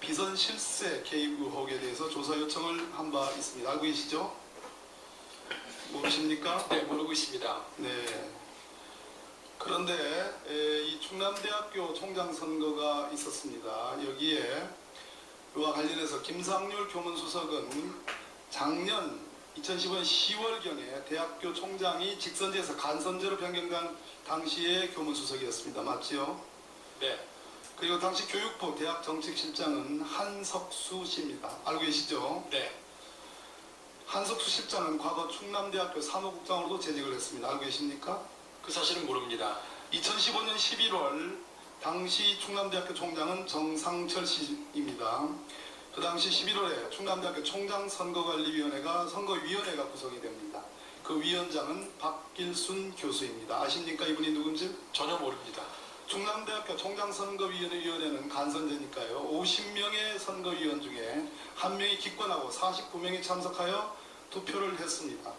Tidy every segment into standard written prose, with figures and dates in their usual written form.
비선 실세 개입 의혹에 대해서 조사 요청을 한 바 있습니다. 알고 계시죠? 모르십니까? 네, 모르고 있습니다. 네. 그런데 이 충남대학교 총장 선거가 있었습니다. 여기에 그와 관련해서 김상률 교문수석은 작년 2015년 10월경에 대학교 총장이 직선제에서 간선제로 변경된 당시의 교문수석이었습니다. 맞지요? 네, 그리고 당시 교육부 대학정책실장은 한석수 씨입니다. 알고 계시죠? 네, 한석수 실장은 과거 충남대학교 사무국장으로도 재직을 했습니다. 알고 계십니까? 그 사실은 모릅니다. 2015년 11월 당시 충남대학교 총장은 정상철 씨입니다. 그 당시 11월에 충남대학교 총장선거관리위원회가 선거위원회가 구성이 됩니다. 그 위원장은 박길순 교수입니다. 아십니까? 이분이 누군지? 전혀 모릅니다. 충남대학교 총장선거위원회는 간선제니까요. 50명의 선거위원 중에 1명이 기권하고 49명이 참석하여 투표를 했습니다.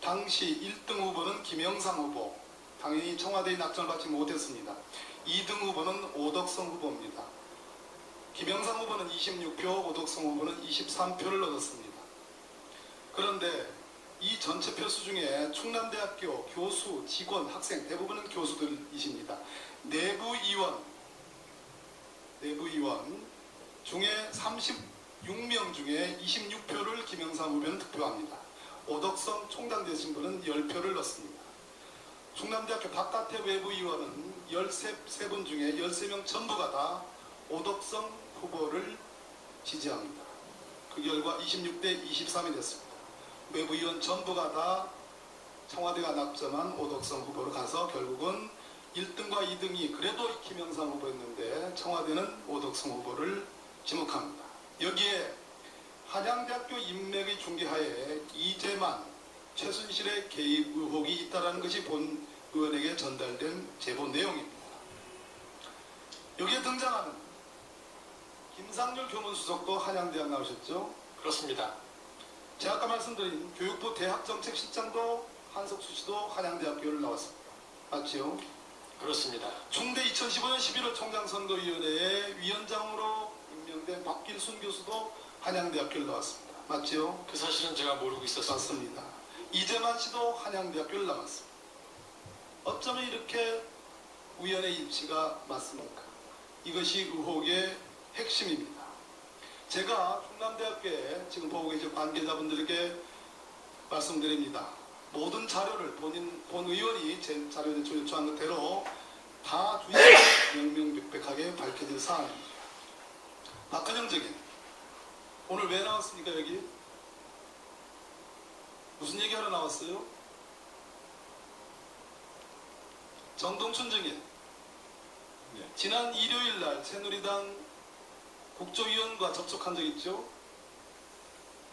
당시 1등 후보는 김영삼 후보, 당연히 청와대에 낙점을 받지 못했습니다. 2등 후보는 오덕성 후보입니다. 김영삼 후보는 26표, 오덕성 후보는 23표를 얻었습니다. 그런데 이 전체 표수 중에 충남대학교 교수, 직원, 학생 대부분은 교수들이십니다. 내부위원 중에 36명 중에 26표를 김영삼 후보는 득표합니다. 오덕성 총장 되신 분은 10표를 넣습니다. 충남대학교 바깥의 외부위원은 13분 중에 13명 전부가 다 오덕성 후보를 지지합니다. 그 결과 26대 23이 됐습니다. 외부위원 전부가 다 청와대가 낙점한 오덕성 후보로 가서 결국은 1등과 2등이 그래도 김영삼 후보였는데 청와대는 오덕성 후보를 지목합니다. 여기에 한양대학교 인맥의 중개하에 이재만, 최순실의 개입 의혹이 있다는 것이 본 의원에게 전달된 제보 내용입니다. 여기에 등장하는 김상률 교문수석도 한양대학 나오셨죠? 그렇습니다. 제가 아까 말씀드린 교육부 대학정책실장도 한석수 씨도 한양대학교를 나왔습니다. 맞지요? 그렇습니다. 충대 2015년 11월 총장선거위원회의 위원장으로 임명된 박길순 교수도 한양대학교를 나왔습니다. 맞지요? 그 사실은 제가 모르고 있었습니다. 맞습니다. 이재만 씨도 한양대학교를 나왔습니다. 어쩌면 이렇게 우연의 일치가 맞습니까? 이것이 의혹의 핵심입니다. 제가 충남대학교에 지금 보고 계신 관계자분들에게 말씀드립니다. 모든 자료를 본 의원이 제 자료에 요청한 것대로 다 명명백백하게 밝혀질 사안입니다. 박근영 증인, 오늘 왜 나왔습니까? 여기 무슨 얘기하러 나왔어요? 정동춘 증인, 네. 지난 일요일 날 새누리당 국조위원과 접촉한 적 있죠?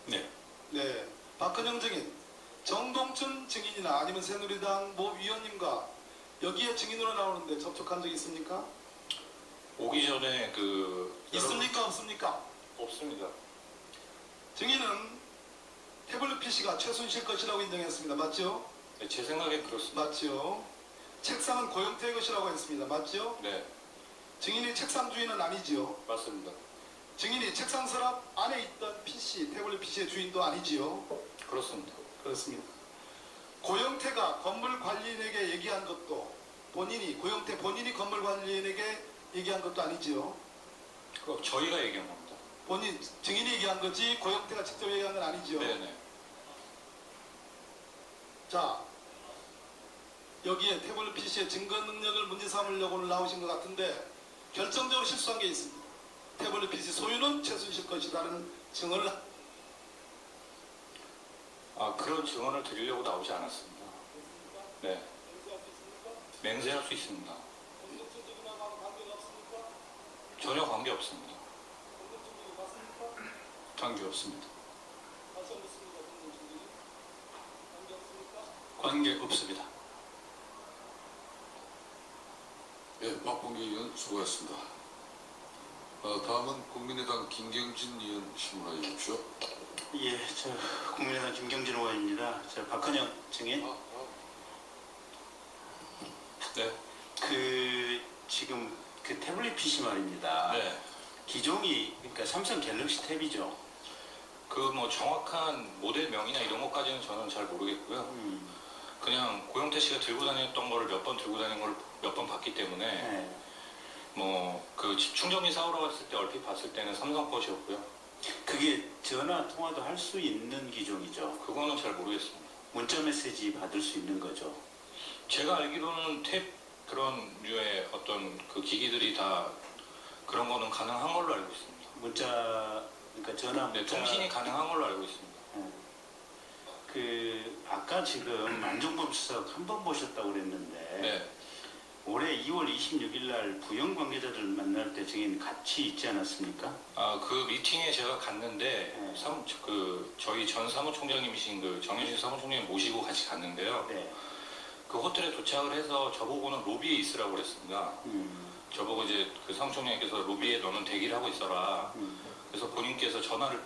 네. 네. 박근영 증인, 정동춘 증인이나 아니면 새누리당 모 위원님과 여기에 증인으로 나오는데 접촉한 적 있습니까? 오기 전에 있습니까? 없습니까? 없습니다. 증인은 태블릿 PC가 최순실 것이라고 인정했습니다. 맞죠? 네, 제 생각에 그렇습니다. 맞죠? 책상은 고영태의 것이라고 했습니다. 맞죠? 네, 증인이 책상 주인은 아니지요. 맞습니다. 증인이 책상 서랍 안에 있던 PC, 태블릿 PC의 주인도 아니지요. 그렇습니다. 그렇습니다. 고영태가 건물 관리인에게 얘기한 것도 고영태 본인이 건물 관리인에게 얘기한 것도 아니지요. 그거 저희가 얘기한 겁니다. 증인이 얘기한 거지 고영태가 직접 얘기한 건 아니지요. 네네. 자, 여기에 태블릿 PC의 증거 능력을 문제 삼으려고 오늘 나오신 것 같은데 결정적으로 실수한 게 있습니다. 태블릿 PC 소유는 최순실 것이라는 증언을 그런 증언을 드리려고 나오지 않았습니다. 네. 맹세할 수 있습니다. 전혀 관계 없습니다. 관계 없습니다. 관계 없습니다. 예, 박봉기 의원 수고하셨습니다. 다음은 국민의당 김경진 의원 질문해 주십시오. 예, 저 국민의당 김경진 의원입니다. 저 박헌영 증인. 네. 지금 태블릿 PC 말입니다. 네. 기종이 그러니까 삼성 갤럭시 탭이죠. 그 뭐 정확한 모델명이나 이런 것까지는 저는 잘 모르겠고요. 그냥 고영태 씨가 들고 다녔던 거를 몇 번 들고 다니는 걸 몇 번 봤기 때문에 네. 뭐 그 충전기 사오러 갔을 때 얼핏 봤을 때는 삼성 것이었고요. 그게 전화 통화도 할 수 있는 기종이죠. 그거는 잘 모르겠습니다. 문자 메시지 받을 수 있는 거죠. 제가 알기로는 탭 그런 류의 어떤 그 기기들이 다 그런 거는 가능한 걸로 알고 있습니다. 문자 그러니까 전화 네, 문자 통신이 가능한 걸로 알고 있습니다. 그 아까 지금 안종범 수석 한 번 보셨다고 그랬는데 네. 올해 2월 26일 날 부영 관계자들 만날 때 증인 같이 있지 않았습니까? 아, 그 미팅에 제가 갔는데 네. 저희 전 사무총장님이신 그 정현식 사무총장님 모시고 같이 갔는데요. 네. 그 호텔에 도착을 해서 저보고는 로비에 있으라고 그랬습니다. 저보고 이제 그 사무총장님께서 로비에 너는 대기를 하고 있어라. 그래서 본인께서 전화를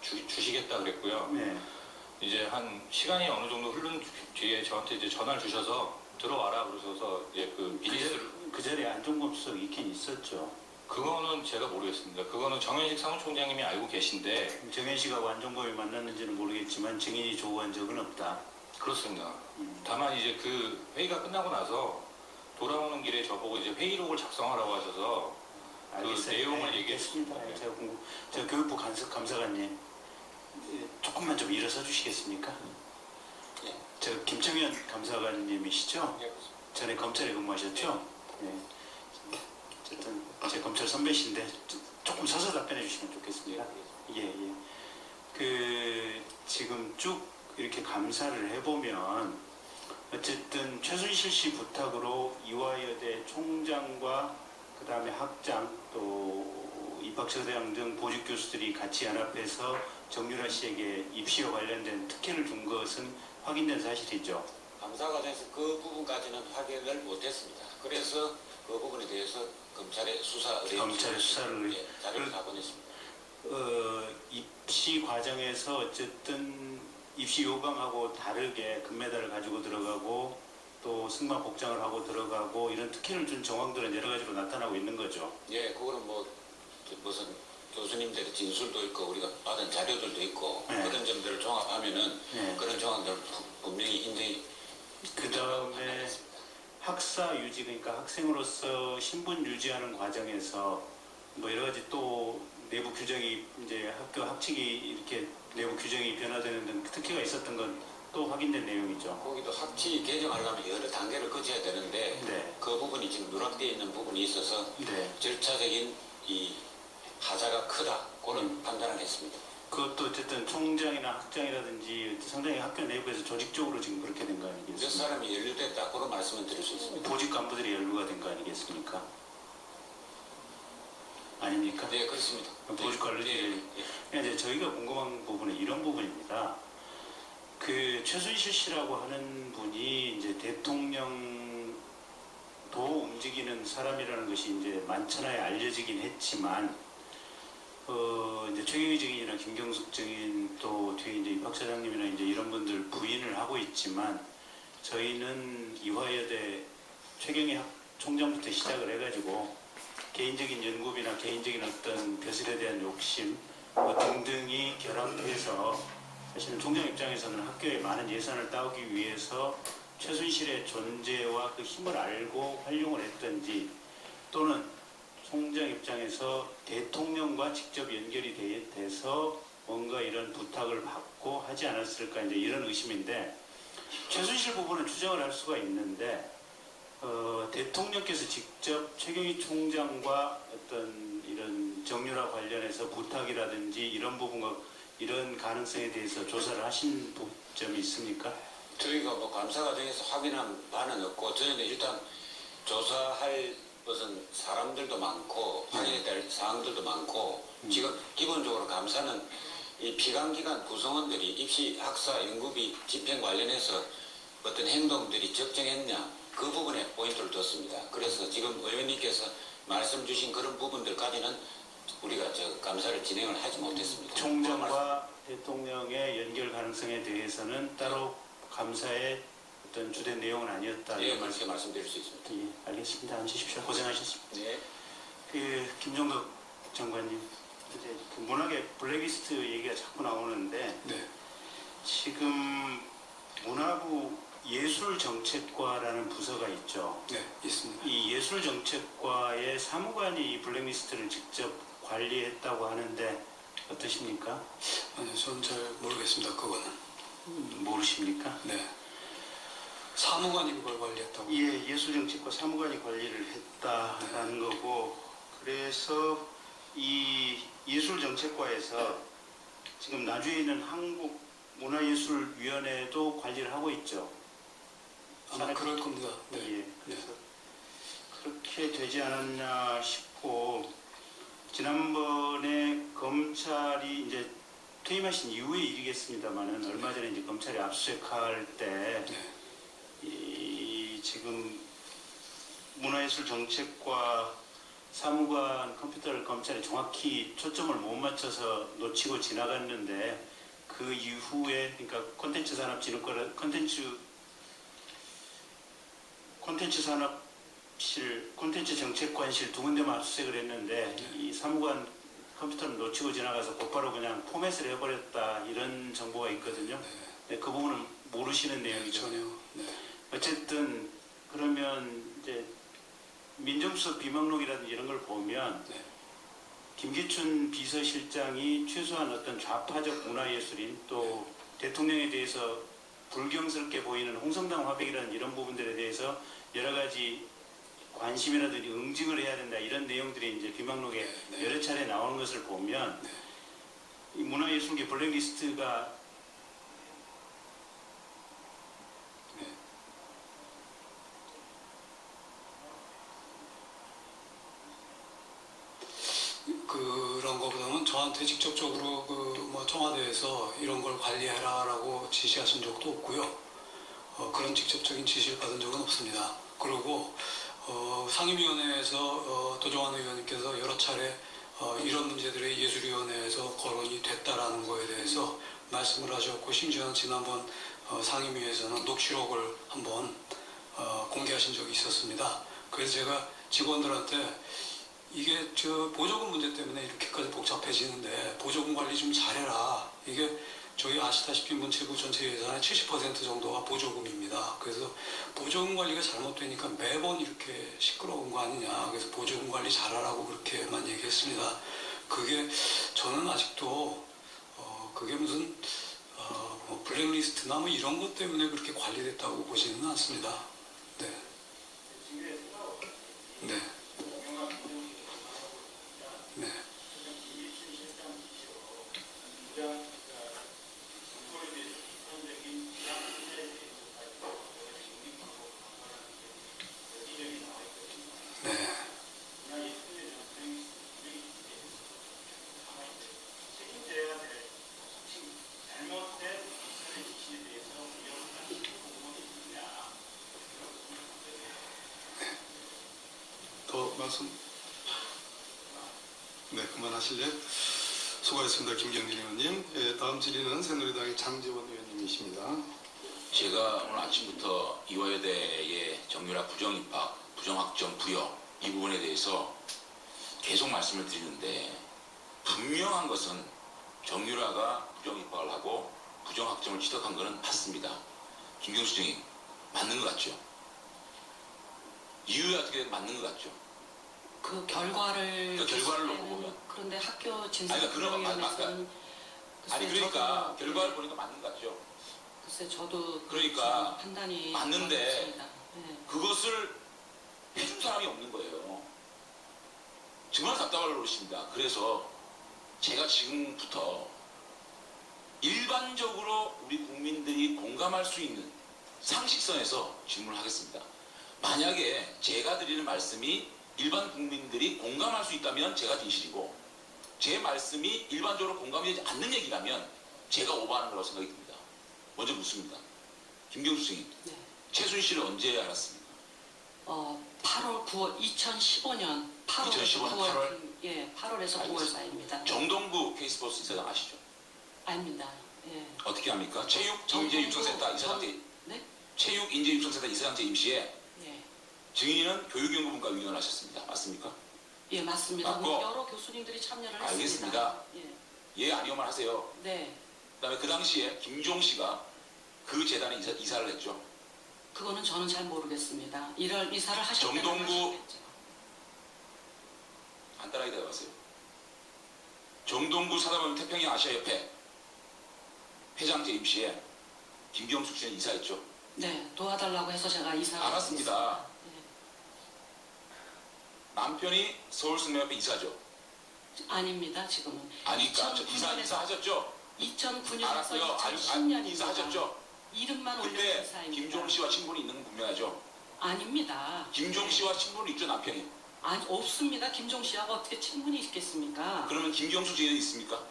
주시겠다 그랬고요. 네. 이제 한 시간이 어느 정도 흐른 뒤에 저한테 이제 전화를 주셔서 들어와라 그러셔서 이제 그 비즈니스를 그 자리에 안종범 수석 있긴 있었죠. 그거는 제가 모르겠습니다. 그거는 정현식 사무총장님이 알고 계신데 정현 씨가 안종범이 만났는지는 모르겠지만 증인이 조우한 적은 없다. 그렇습니다. 다만 이제 그 회의가 끝나고 나서 돌아오는 길에 저보고 이제 회의록을 작성하라고 하셔서 그 내용을 얘기했습니다. 네. 제가 교육부 감사관님 조금만 좀 일어서 주시겠습니까? 네. 저 김청현 감사관님이시죠? 전에 검찰에 근무하셨죠? 네. 어쨌든 제 검찰 선배신데 조금 서서 답변해 주시면 좋겠습니다. 예, 예. 그 지금 쭉 이렇게 감사를 해보면 어쨌든 최순실 씨 부탁으로 이화여대 총장과 그 다음에 학장 또 입학처장 등 보직 교수들이 같이 연합해서 정유라 씨에게 입시와 관련된 특혜를 준 것은 확인된 사실이죠. 감사 과정에서 그 부분까지는 확인을 못했습니다. 그래서 그 부분에 대해서 검찰의 수사 의뢰 검찰의 수사를 예, 자료를 다 보냈습니다. 입시 과정에서 어쨌든 입시 요강하고 다르게 금메달을 가지고 들어가고 또 승마 복장을 하고 들어가고 이런 특혜를 준 정황들은 여러 가지로 나타나고 있는 거죠. 예, 그거는 뭐 무슨 교수님들의 진술도 있고 우리가 받은 자료들도 있고 네. 그런 점들을 종합하면은 네. 그런 정황들 분명히 인정이 그 다음에 학사 유지 그러니까 학생으로서 신분 유지하는 과정에서 뭐 여러 가지 또 내부 규정이 이제 학교 학칙이 이렇게 내부 규정이 변화되는 등 특혜가 있었던 건 또 확인된 내용이죠. 거기도 학칙 개정하려면 여러 단계를 거쳐야 되는데 네. 그 부분이 지금 누락되어 있는 부분이 있어서 네. 절차적인 이 하자가 크다 그런 판단을 했습니다. 그것도 어쨌든 총장이나 학장이라든지 상당히 학교 내부에서 조직적으로 지금 그렇게 된 거 몇 아니겠습니까? 사람이 연루됐다 그런 말씀을 드릴 수 있습니다. 보직 간부들이 연루가 된 거 아니겠습니까? 아닙니까? 네, 그렇습니다. 보직 관리들이 이제 저희가 궁금한 부분은 이런 부분입니다. 그 최순실 씨라고 하는 분이 이제 대통령도 움직이는 사람이라는 것이 이제 만천하에 알려지긴 했지만, 이제 최경희 증인이나 김경숙 증인 또 뒤에 이제 입학사장님이나 이제 이런 분들 부인을 하고 있지만, 저희는 이화여대 최경희 총장부터 시작을 해가지고 개인적인 연구비나 개인적인 어떤 벼슬에 대한 욕심 등등이 결합해서 사실은 총장 입장에서는 학교에 많은 예산을 따오기 위해서 최순실의 존재와 그 힘을 알고 활용을 했던지 또는 총장 입장에서 대통령과 직접 연결이 돼서 뭔가 이런 부탁을 받고 하지 않았을까 이제 이런 의심인데 최순실 부분은 추정을 할 수가 있는데 대통령께서 직접 최경희 총장과 어떤 이런 정유라 관련해서 부탁이라든지 이런 부분과 이런 가능성에 대해서 조사를 하신 점이 있습니까? 저희가 뭐 감사 과정에서 확인한 바는 없고 저희는 일단 조사할 것은 사람들도 많고 확인해야 될 사항들도 많고 지금 기본적으로 감사는 이 피감기관 구성원들이 입시 학사 연구비 집행 관련해서 어떤 행동들이 적정했냐 그 부분에 포인트를 뒀습니다. 그래서 지금 의원님께서 말씀 주신 그런 부분들까지는 우리가 감사를 진행을 하지 못했습니다. 총장과 대통령의 연결 가능성에 대해서는 따로 감사의 어떤 주된 내용은 아니었다. 네, 그렇게 말씀드릴 수 있습니다. 예, 알겠습니다. 앉으십시오. 고생하셨습니다. 네. 그 김종덕 장관님, 이제 그 문학의 블랙리스트 얘기가 자꾸 나오는데 네. 지금 문화부 예술정책과라는 부서가 있죠. 네, 있습니다. 이 예술정책과의 사무관이 이 블랙리스트를 직접 관리했다고 하는데 어떠십니까? 아니요, 저는 잘 모르겠습니다. 그거는. 모르십니까? 네. 사무관이 그걸 관리했다고. 예, 예술정책과 사무관이 관리를 했다라는 거고, 그래서 이 예술정책과에서 지금 나주에 있는 한국문화예술위원회도 관리를 하고 있죠. 아마 그럴 겁니다. 네. 예, 그래서 그렇게 되지 않았나 싶고, 지난번에 검찰이 이제 퇴임하신 이후의 일이겠습니다만은 얼마 전에 이제 검찰이 압수수색할 때 네. 이 지금 문화예술정책과 사무관 컴퓨터를 검찰이 정확히 초점을 못 맞춰서 놓치고 지나갔는데 그 이후에 그러니까 콘텐츠 산업진흥권 콘텐츠 산업실 콘텐츠 정책관실 두 군데만 압수수색을 했는데 이 사무관 컴퓨터를 놓치고 지나가서 곧바로 그냥 포맷을 해버렸다 이런 정보가 있거든요. 네, 그 부분은 모르시는 내용이죠. 전혀. 네. 어쨌든 그러면 이제 민정수석 비명록이라든지 이런 걸 보면 네. 김기춘 비서실장이 최소한 어떤 좌파적 문화예술인 또 대통령에 대해서 불경스럽게 보이는 홍성당 화백이라는 이런 부분들에 대해서 여러 가지 관심이라든지 응징을 해야 된다 이런 내용들이 이제 비명록에 네. 여러 차례 나오는 것을 보면 네. 이 문화예술계 블랙리스트가 네. 그런 거보다는 저한테 직접적으로 그 뭐 청와대에서 이런 걸 관리해라라고 지시하신 적도 없고요. 그런 직접적인 지시를 받은 적은 없습니다. 그리고 상임위원회에서 도정환 의원님께서 여러 차례 이런 문제들이 예술위원회에서 거론이 됐다라는 거에 대해서 말씀을 하셨고 심지어는 지난번 상임위에서는 녹취록을 한번 공개하신 적이 있었습니다. 그래서 제가 직원들한테 이게 저 보조금 문제 때문에 이렇게까지 복잡해지는데 보조금 관리 좀 잘해라. 이게 저희 아시다시피 문체부 전체 예산의 70% 정도가 보조금입니다. 그래서 보조금 관리가 잘못되니까 매번 이렇게 시끄러운 거 아니냐. 그래서 보조금 관리 잘하라고 그렇게만 얘기했습니다. 그게 저는 아직도 그게 무슨 뭐 블랙리스트나 뭐 이런 것 때문에 그렇게 관리됐다고 보지는 않습니다. 네. 네. 네. 네. 더 말씀? 네, 그만하실래요? 수고하셨습니다, 김경진 의원님. 예, 다음 질의는 새누리당의 장재원 의원님이십니다. 제가 오늘 아침부터 이화여대의 정유라 부정입학, 부정학점 부여 이 부분에 대해서 계속 말씀을 드리는데 분명한 것은 정유라가 부정입학을 하고 부정학점을 취득한 것은 맞습니다. 김경수 증인 맞는 것 같죠? 이유에 어떻게 맞는 것 같죠? 그 결과를 그 결과를 놓고 보면. 그런데 학교 아니, 그러니까 그런 거 진상규명위원회에서는 아니 그러니까 결과를 보니까 맞는 것 같죠? 글쎄 저도 그러니까 판단이 맞는데 어렵습니다. 네. 그것을 해준 사람이 없는 거예요. 정말 답답할 노릇입니다. 그래서 제가 지금부터 일반적으로 우리 국민들이 공감할 수 있는 상식선에서 질문을 하겠습니다. 만약에 제가 드리는 말씀이 일반 국민들이 공감할 수 있다면 제가 진실이고 제 말씀이 일반적으로 공감되지 않는 얘기라면 제가 오버하는 거라고 생각이 듭니다. 먼저 묻습니다. 김경수 증인, 네. 최순실을 언제 알았습니까? 8월 9월 2015년 8월에서 2015년 9월 8월? 예, 8월에서 9월 알겠습니다. 사이입니다. 정동부 K스포츠 이사장 아시죠? 아닙니다. 예. 어떻게 합니까? 체육 정동부 인재육성센터 이사장제 네? 체육 인재육성센터 이사장제 임시에 예. 증인은 교육연구분과 위원을 하셨습니다. 맞습니까? 예, 맞습니다. 맞고? 여러 교수님들이 참여를 알겠습니다. 했습니다. 예, 아니요만 하세요. 예. 네. 그다음에 그 당시에 김종 씨가 그 재단에 이사를 했죠. 그거는 저는 잘 모르겠습니다. 이사를 하셨다는 정동구- 하셨겠죠. 간단하게 대답하세요. 정동구 사단법인 태평양 아시아협회 회장 재임 시에 김경숙 씨는 이사했죠. 네, 도와달라고 해서 제가 이사를 알았습니다. 했습니다. 남편이 서울승려협회 이사죠. 예. 아닙니다, 지금은. 아니까 이사 하셨죠. 2009년에서 알았어요. 2010년입니다. 이사하셨죠. 이름만 올려둔 그때 이사입니다. 김종 씨와 친분이 있는 건 분명하죠. 아닙니다. 김종 씨와 친분이 있죠, 남편이. 아니, 없습니다. 김종 씨하고 어떻게 친분이 있겠습니까? 그러면 김경수 지인은 있습니까?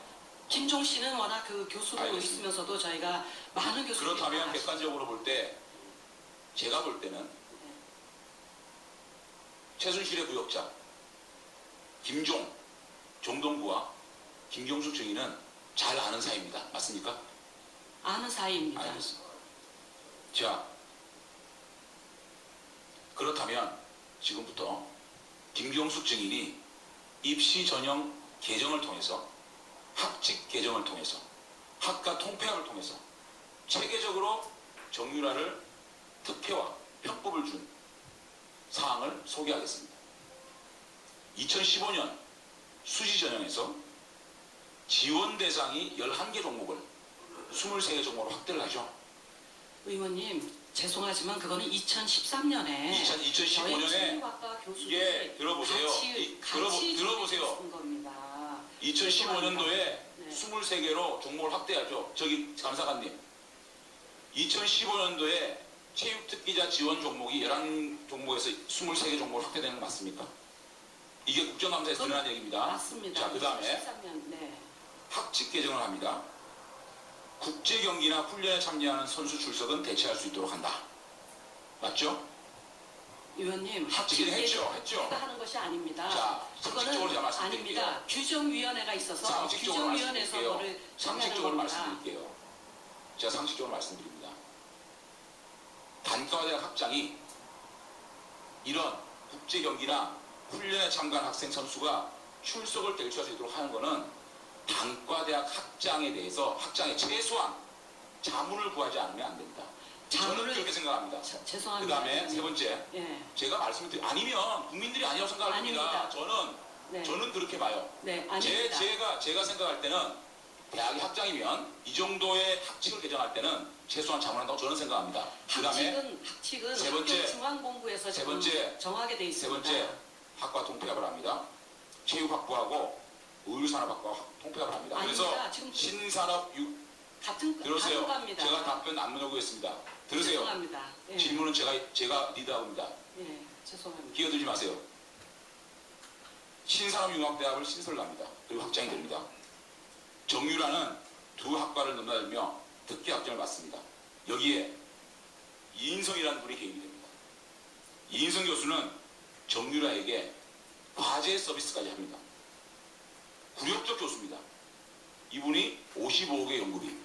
김종 씨는 워낙 그 교수로 알겠습니다. 있으면서도 저희가 많은 교수들이 그렇다면 객관적으로 볼 때 제가 볼 때는 최순실의 구역자 김종, 정동구와 김경수 증인은 잘 아는 사이입니다. 맞습니까? 아는 사이입니다. 알겠습니다. 자, 그렇다면 지금부터 김경숙 증인이 입시 전형 개정을 통해서 학칙 개정을 통해서 학과 통폐합을 통해서 체계적으로 정유라를 특혜와 편법을 준 사항을 소개하겠습니다. 2015년 수시 전형에서 지원 대상이 11개 종목을 23개 종목으로 확대를 하죠. 의원님, 죄송하지만 그거는 2013년에 2015년에 예, 들어보세요. 들어보세요. 쓴 겁니다. 2015년도에 네. 23개로 종목을 확대하죠. 저기 감사관님. 2015년도에 체육특기자 지원 종목이 11종목에서 23개 종목으로 확대되는 거 맞습니까? 이게 국정감사에서 드러난 얘기입니다. 맞습니다. 자, 그 다음에 2013년, 네. 학칙 개정을 합니다. 국제 경기나 훈련에 참여하는 선수 출석은 대체할 수 있도록 한다. 맞죠? 의원님, 학칙 했죠. 제가 하는 것이 아닙니다. 자, 상식적으로 제가 그거는 말씀드릴게요. 아닙니다. 규정위원회가 있어서 상식적으로 규정위원회에서 말씀드릴게요. 그거를 정하는 상식적으로 겁니다. 말씀드릴게요. 제가 상식적으로 말씀드립니다. 단과대학 학장이 이런 국제 경기나 훈련에 참가한 학생 선수가 출석을 대체할 수 있도록 하는 것은 단과대학 학장에 대해서 학장의 최소한 자문을 구하지 않으면 안 됩니다. 저는 그렇게 생각합니다. 그 죄송합니다. 다음에 세 번째, 예. 제가 말씀드린 아니면 국민들이 아니라고 생각할 겁니다. 아닙니다. 네. 저는 그렇게 봐요. 네, 아닙니다. 제가 생각할 때는 대학이 학장이면 이 정도의 학칙을 개정할 때는 최소한 자문한다고 저는 생각합니다. 그 다음에 학칙은 세 번째, 학교 중앙본부에서 세 지금 번째, 정하게 돼 세 있습니다. 번째 학과 통폐합을 합니다. 체육학부하고 의료산업학과 통폐합을 합니다. 그래서 아닙니다. 지금 같은 들으세요. 과입니다. 제가 답변 안 요구했습니다. 들으세요. 죄송합니다. 예. 질문은 제가 리드하고입니다. 예, 죄송합니다. 끼어들지 마세요. 신산업융합대학을 신설을 합니다. 그리고 확장이 됩니다. 정유라는 두 학과를 넘나들며 특기 학점을 받습니다. 여기에 이인성이라는 분이 개입이 됩니다. 이인성 교수는 정유라에게 과제 서비스까지 합니다. 굴욕적 교수입니다. 이분이 55억의 연구비,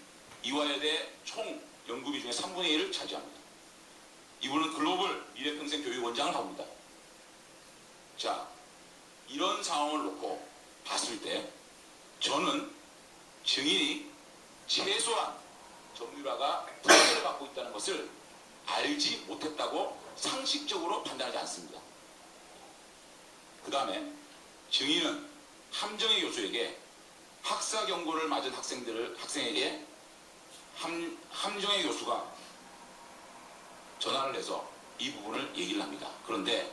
이화여대 총 연구비 중에 3분의 1을 차지합니다. 이분은 글로벌 미래평생교육원장을 합니다. 자, 이런 상황을 놓고 봤을 때 저는 증인이 최소한 정유라가 특혜를 받고 있다는 것을 알지 못했다고 상식적으로 판단하지 않습니다. 그 다음에 증인은 함정혜 교수에게 학사 경고를 맞은 학생에게 함정혜 교수가 전화를 해서 이 부분을 얘기를 합니다. 그런데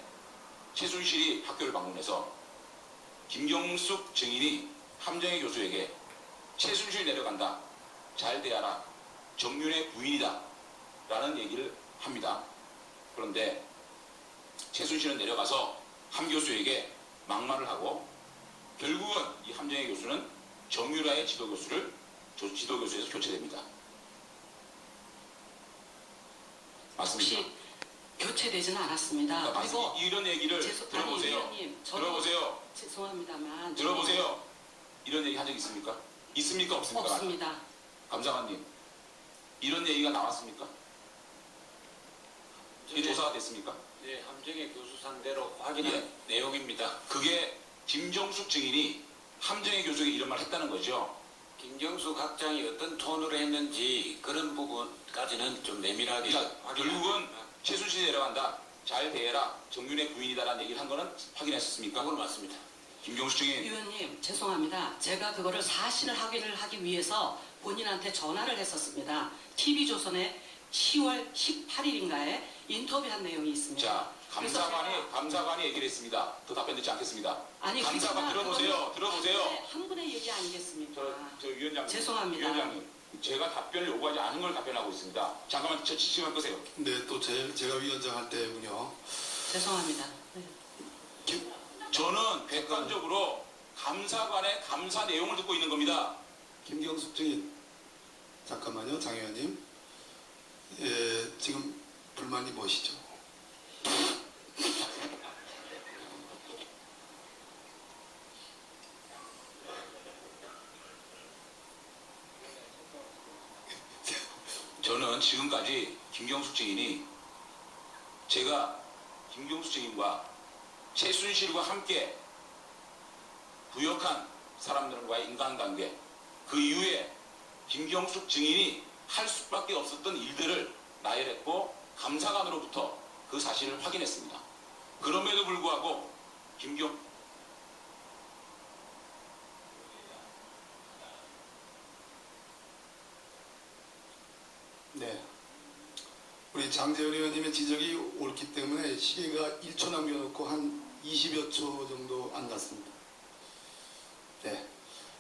최순실이 학교를 방문해서 김경숙 증인이 함정혜 교수에게 최순실이 내려간다. 잘 대하라. 정윤의 부인이다. 라는 얘기를 합니다. 그런데 최순실은 내려가서 함 교수에게 막말을 하고 결국은 이 함정혜 교수는 정유라의 지도교수에서 교체됩니다. 맞습니까? 혹시 교체되지는 않았습니다. 그러니까 그리고 이런 얘기를 들어보세요. 의원님, 저도 들어보세요. 죄송합니다만 들어보세요. 이런 얘기 한 적 있습니까? 있습니까? 없습니까? 없습니다. 감사관님, 이런 얘기가 나왔습니까? 이게 조사가 됐습니까? 네, 함정의 교수 상대로 확인한 예. 내용입니다. 그게 김정숙 증인이 함정의 교수에게 이런 말 했다는 거죠. 김경수 각장이 어떤 톤으로 했는지 그런 부분까지는 좀 내밀하게 그러니까 확인을 결국은 합니다. 최순실이 내려간다. 잘 대해라. 정윤의 부인이다라는 얘기를 한 거는 확인했었습니까? 그건 맞습니다. 김경수 증인. 위원님 죄송합니다. 제가 그거를 사실 확인을 하기 위해서 본인한테 전화를 했었습니다. TV조선에 10월 18일인가에 인터뷰한 내용이 있습니다. 자, 그래서 제가- 감사관이 얘기를 했습니다. 더 답변 듣지 않겠습니다. 아니, 감사관 그렇지만 들어보세요. 한 분의 얘기 아니겠습니까? 저 위원장님. 죄송합니다. 위원장님, 제가 답변을 요구하지 않은 걸 답변하고 있습니다. 잠깐만, 저 시간 끄세요. 네, 또 제가 위원장 할 때군요. 죄송합니다. 네. 저는 객관적으로 감사관의 감사 내용을 듣고 있는 겁니다. 김경숙 증인, 잠깐만요, 장 의원님. 예, 지금 불만이 무엇이죠? 저는 지금까지 김경숙 증인이 제가 김경숙 증인과 최순실과 함께 부역한 사람들과의 인간관계, 그 이후에 김경숙 증인이 할 수밖에 없었던 일들을 나열했고 감사관으로부터 그 사실을 확인했습니다. 그럼에도 불구하고 네. 우리 장재현 의원님의 지적이 옳기 때문에 시계가 1초 남겨놓고 한 20여 초 정도 안 갔습니다. 네.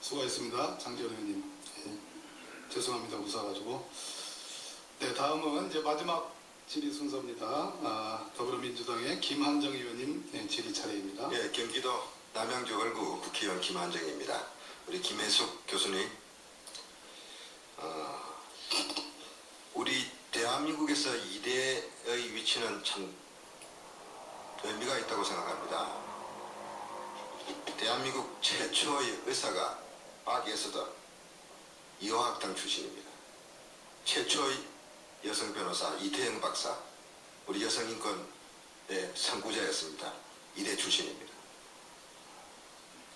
수고하셨습니다. 장재현 의원님. 네. 죄송합니다. 웃어가지고. 네. 다음은 이제 마지막 질의 순서입니다. 더불어민주당의 김한정 의원님 네, 질의 차례입니다. 예, 경기도 남양주 월구 국회의원 김한정입니다. 우리 김혜숙 교수님, 우리 대한민국에서 이대의 위치는 참 의미가 있다고 생각합니다. 대한민국 최초의 의사가 박예서도 이화학당 출신입니다. 최초의 여성 변호사 이태영 박사, 우리 여성인권의 선구자였습니다. 이대 출신입니다.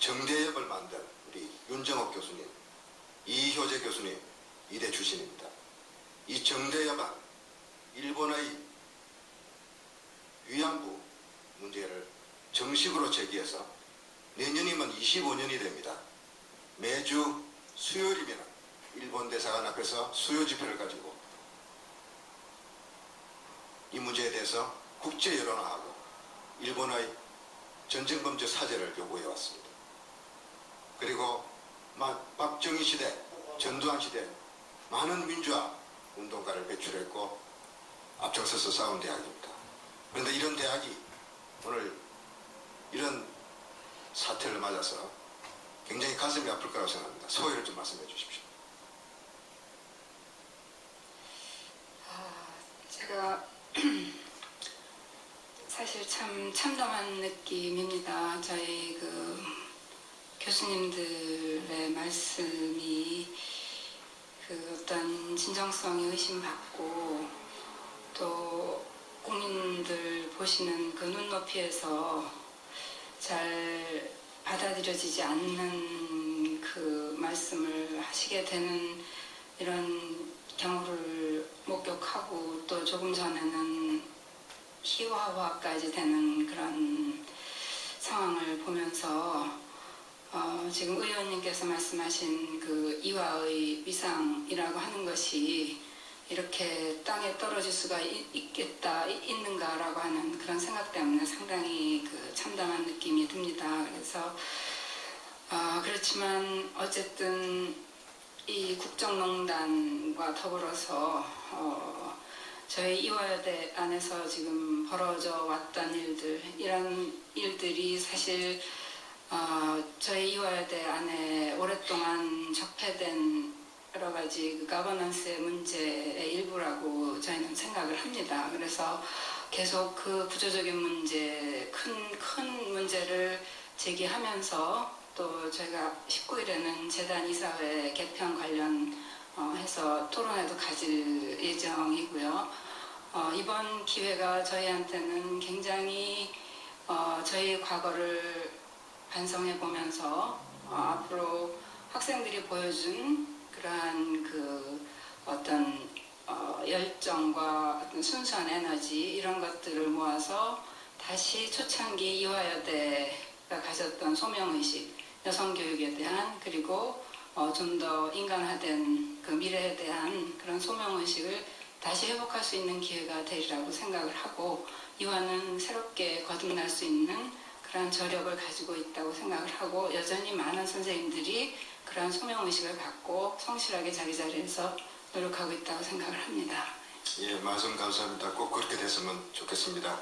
정대협을 만든 우리 윤정옥 교수님, 이효재 교수님, 이대 출신입니다. 이 정대협은 일본의 위안부 문제를 정식으로 제기해서 내년이면 25년이 됩니다. 매주 수요일이면 일본 대사관 앞에서 수요 집회를 가지고 이 문제에 대해서 국제 여론화하고 일본의 전쟁범죄 사죄를 요구해 왔습니다. 그리고 박정희 시대, 전두환 시대 많은 민주화 운동가를 배출했고 앞장서서 싸운 대학입니다. 그런데 이런 대학이 오늘 이런 사태를 맞아서 굉장히 가슴이 아플 거라고 생각합니다. 소회를 좀 말씀해 주십시오. 제가 사실 참 참담한 느낌입니다. 저희 그 교수님들의 말씀이 그 어떤 진정성이 의심받고 또 국민들 보시는 그 눈높이에서 잘 받아들여지지 않는 그 말씀을 하시게 되는 이런 경우를 목격하고 또 조금 전에는 희화화까지 되는 그런 상황을 보면서 지금 의원님께서 말씀하신 그 이화의 위상이라고 하는 것이 이렇게 땅에 떨어질 수가 있는가라고 하는 그런 생각 때문에 상당히 그 참담한 느낌이 듭니다. 그래서 그렇지만 어쨌든 이 국정농단과 더불어서 저희 이화여대 안에서 지금 벌어져 왔던 일들, 이런 일들이 사실 저희 이화여대 안에 오랫동안 적폐된 여러 가지 그 가버넌스의 문제의 일부라고 저희는 생각을 합니다. 그래서 계속 그 구조적인 문제, 큰 문제를 제기하면서 또 저희가 19일에는 재단 이사회 개편 관련해서 토론회도 가질 예정이고요. 이번 기회가 저희한테는 굉장히 저희 과거를 반성해 보면서 앞으로 학생들이 보여준 그러한 그 어떤 열정과 어떤 순수한 에너지 이런 것들을 모아서 다시 초창기 이화여대가 가졌던 소명의식, 여성교육에 대한 그리고 좀 더 인간화된 그 미래에 대한 그런 소명의식을 다시 회복할 수 있는 기회가 되리라고 생각을 하고 이화는 새롭게 거듭날 수 있는 그런 저력을 가지고 있다고 생각을 하고 여전히 많은 선생님들이 그런 소명의식을 갖고 성실하게 자기 자리에서 노력하고 있다고 생각을 합니다. 예, 말씀 감사합니다. 꼭 그렇게 됐으면 좋겠습니다.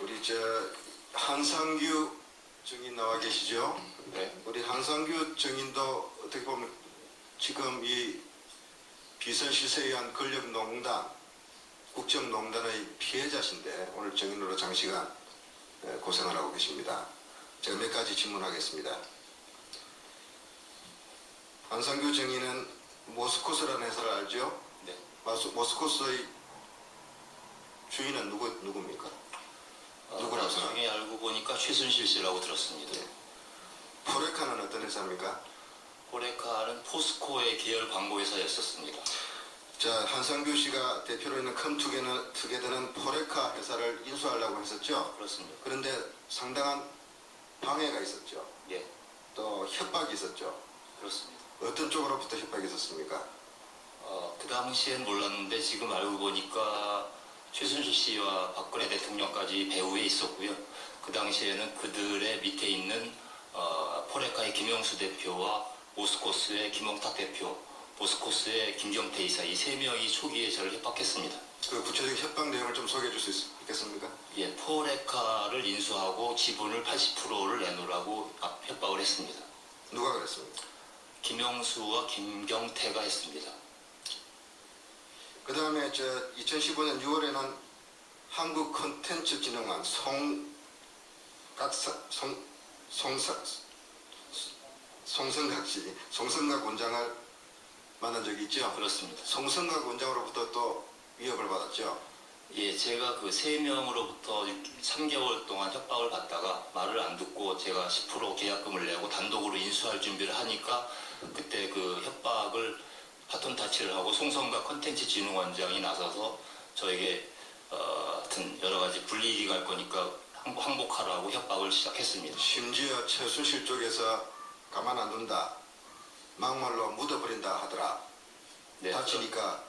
우리 한상규 증인 나와 계시죠? 네. 우리 한상규 증인도 어떻게 보면 지금 이 비선실세에 의한 권력농단, 국정농단의 피해자신데 오늘 증인으로 장시간 고생을 하고 계십니다. 제가 몇 가지 질문하겠습니다. 한상규 증인은 모스코스라는 회사를 알죠? 네. 모스코스의 주인은 누굽니까? 누구라고 생각합니까? 나중에 알고 보니까 최순실 씨라고 들었습니다. 포레카는 어떤 회사입니까? 포레카는 포스코의 계열 광고회사였었습니다. 자, 한상규 씨가 대표로 있는 컴투게더는 포레카 회사를 인수하려고 했었죠? 그렇습니다. 그런데 상당한 방해가 있었죠? 예, 또 협박이 있었죠? 그렇습니다. 어떤 쪽으로부터 협박이 있었습니까? 그 당시엔 몰랐는데 지금 알고 보니까 최순실 씨와 박근혜 대통령까지 배후에 있었고요. 그 당시에는 그들의 밑에 있는 포레카의 김영수 대표와 모스코스의 김홍탁 대표, 모스코스의 김경태 이사 이 세 명이 초기에 저를 협박했습니다. 그 구체적인 협박 내용을 좀 소개해 줄 수 있겠습니까? 예, 포레카를 인수하고 지분을 80%를 내놓으라고 협박을 했습니다. 누가 그랬습니까? 김영수와 김경태가 했습니다. 그 다음에 2015년 6월에는 한국 콘텐츠진흥원 송성각 원장을 만난 적이 있죠? 그렇습니다. 송성각 원장으로부터 또 위협을 받았죠? 예, 제가 그 3명으로부터 3개월 동안 협박을 받다가 말을 안 듣고 제가 10% 계약금을 내고 단독으로 인수할 준비를 하니까 그때 그 협박을 바톤 타치를 하고 송성각 콘텐츠진흥원장이 나서서 저에게 하여튼 여러 가지 불이익이 갈 거니까 항복하라고 협박을 시작했습니다. 심지어 최순실 쪽에서 가만 안 둔다, 막말로 묻어버린다 하더라. 네, 다치니까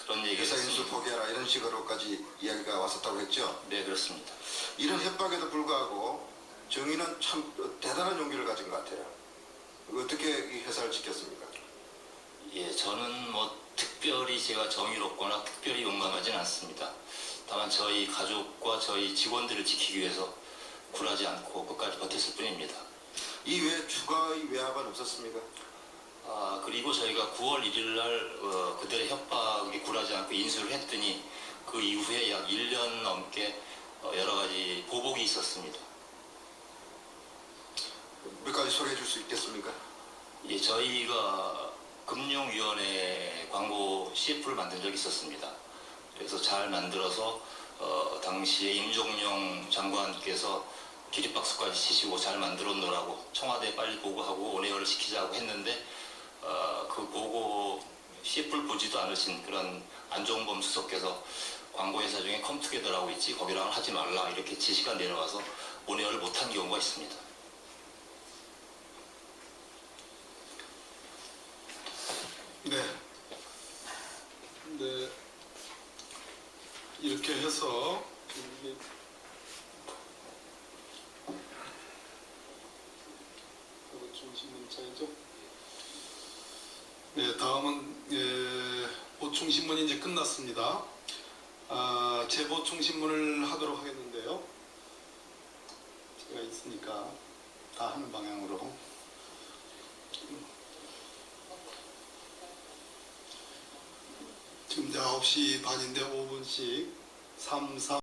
그런 얘기를 회사 인수 했습니다. 포기하라 이런 식으로까지 이야기가 왔었다고 했죠. 네, 그렇습니다. 이런 협박에도 불구하고 정의는 참 대단한 용기를 가진 것 같아요. 어떻게 이 회사를 지켰습니까? 예, 저는 뭐 특별히 제가 정의롭거나 특별히 용감하진 않습니다. 다만 저희 가족과 저희 직원들을 지키기 위해서 굴하지 않고 끝까지 버텼을 뿐입니다. 이 외에 추가의 외압은 없었습니까? 그리고 저희가 9월 1일 날 그들의 협박에 굴하지 않고 인수를 했더니 그 이후에 약 1년 넘게 여러 가지 보복이 있었습니다. 몇 가지 소개해 줄 수 있겠습니까? 예, 저희가 금융위원회 광고 CF를 만든 적이 있었습니다. 그래서 잘 만들어서 당시에 임종용 장관께서 기립박수까지 치시고 잘 만들어 놓으라고 청와대에 빨리 보고하고 온에어를 시키자고 했는데 그 보고 CF를 보지도 않으신 그런 안종범 수석께서 광고회사 중에 컴투게더라고 있지 거기랑 하지 말라 이렇게 지시가 내려와서 온에어를 못한 경우가 있습니다. 네. 이렇게 해서 보충신문자이죠. 네, 다음은 보충신문이 이제 끝났습니다. 재보충신문을 하도록 하겠는데요. 제가 있으니까 다 하는 방향으로. 지금 이제 9시 반인데 5분씩 3, 4